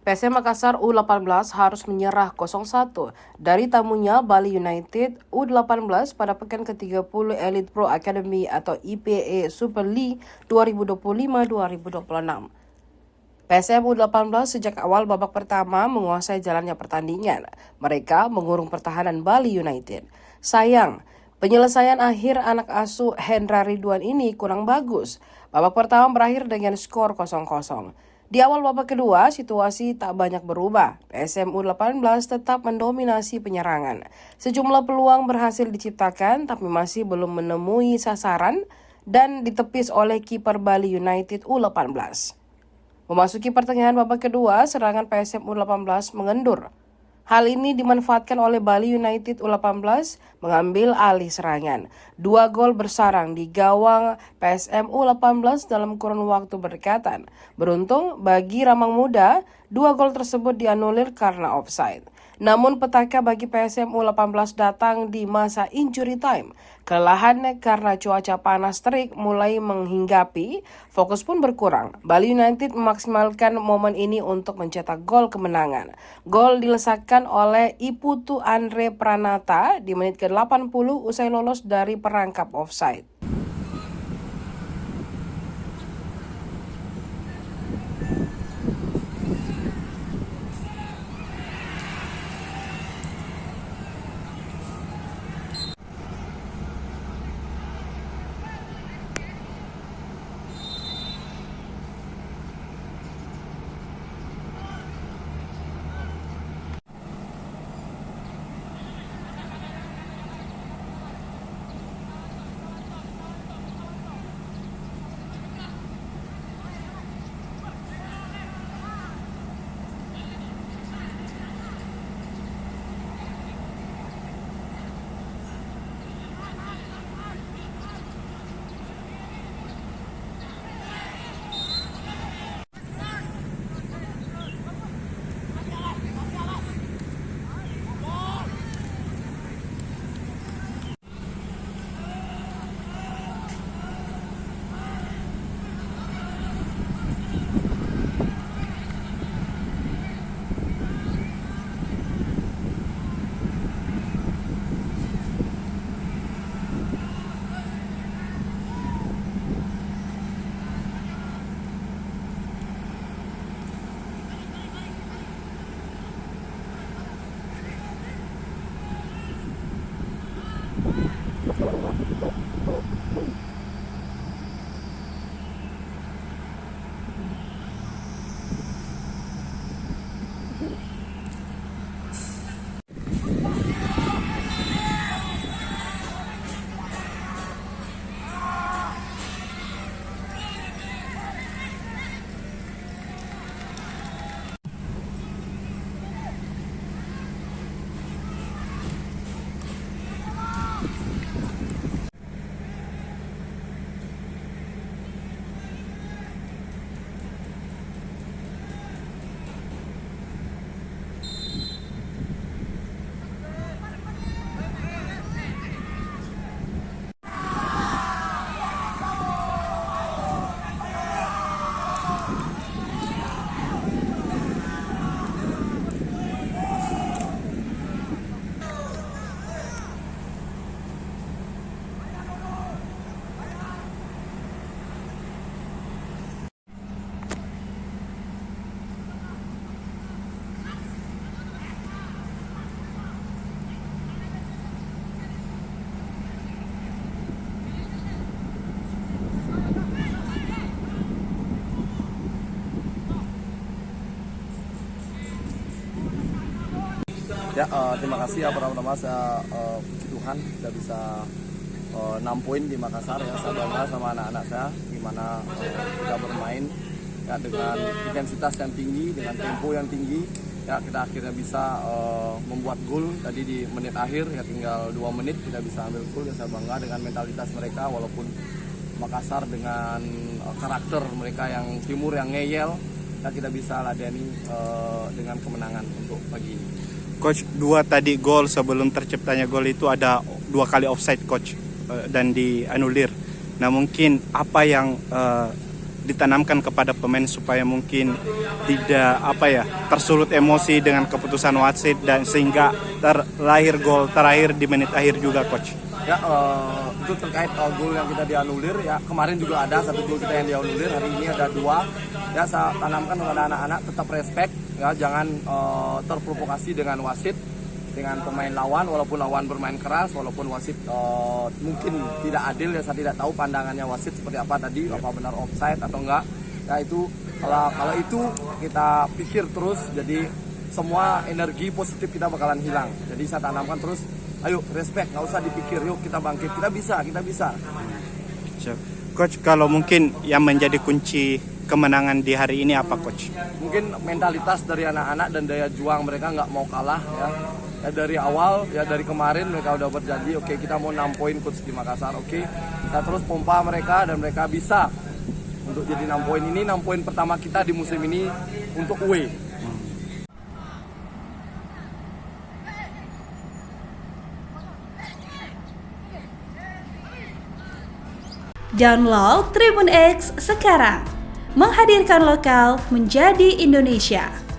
PSM Makassar U18 harus menyerah 0-1 dari tamunya Bali United U18 pada pekan ke-30 Elite Pro Academy atau IPA Super League 2025-2026. PSM U18 sejak awal babak pertama menguasai jalannya pertandingan. Mereka mengurung pertahanan Bali United. Sayang, penyelesaian akhir anak asuh Hendra Ridwan ini kurang bagus. Babak pertama berakhir dengan skor 0-0. Di awal babak kedua, situasi tak banyak berubah. PSM U18 tetap mendominasi penyerangan. Sejumlah peluang berhasil diciptakan, tapi masih belum menemui sasaran dan ditepis oleh kiper Bali United U18. Memasuki pertengahan babak kedua, serangan PSM U18 mengendur. Hal ini dimanfaatkan oleh Bali United U18 mengambil alih serangan. 2 gol bersarang di gawang PSM U18 dalam kurun waktu berdekatan. Beruntung bagi Ramang Muda, 2 gol tersebut dianulir karena offside. Namun petaka bagi PSM U18 datang di masa injury time. Kelelahan karena cuaca panas terik mulai menghinggapi, fokus pun berkurang. Bali United memaksimalkan momen ini untuk mencetak gol kemenangan. Gol dilesakkan oleh Iputu Andre Pranata di menit ke-80 usai lolos dari perangkap offside. Ya, terima kasih ya pertama-tama saya puji Tuhan sudah bisa 6 poin di Makassar ya. Saya bangga sama anak-anak saya gimana kita bermain ya dengan intensitas yang tinggi, dengan tempo yang tinggi ya, kita akhirnya bisa membuat gol tadi di menit akhir ya, tinggal 2 menit kita bisa ambil gol ya. Saya bangga dengan mentalitas mereka, walaupun Makassar dengan karakter mereka yang timur yang ngeyel ya, kita bisa ladeni dengan kemenangan untuk pagi ini. Coach, 2 tadi gol sebelum terciptanya gol itu ada 2 kali offside coach dan dianulir. Nah mungkin apa yang ditanamkan kepada pemain supaya mungkin tidak tersulut emosi dengan keputusan wasit dan sehingga terlahir gol terakhir di menit akhir juga, coach? Ya, itu terkait gol yang kita dianulir ya. Kemarin juga ada satu gol kita yang dianulir, hari ini ada 2. Ya, saya tanamkan kepada anak-anak tetap respect ya, jangan terprovokasi dengan wasit, dengan pemain lawan, walaupun lawan bermain keras, walaupun wasit mungkin tidak adil ya, saya tidak tahu pandangannya wasit seperti apa tadi, apa benar offside atau enggak. Ya itu kalau itu kita pikir terus, jadi semua energi positif kita bakalan hilang. Jadi saya tanamkan terus, ayo respect, nggak usah dipikir, yuk kita bangkit, kita bisa. Coach, kalau mungkin yang menjadi kunci kemenangan di hari ini apa, coach? Mungkin mentalitas dari anak-anak dan daya juang mereka nggak mau kalah ya. Ya dari awal, ya dari kemarin mereka udah berjanji, oke, kita mau 6 poin coach di Makassar, oke. Saya terus pompa mereka dan mereka bisa untuk jadi 6 poin ini, 6 poin pertama kita di musim ini untuk away. Download Tribun X sekarang, menghadirkan lokal menjadi Indonesia.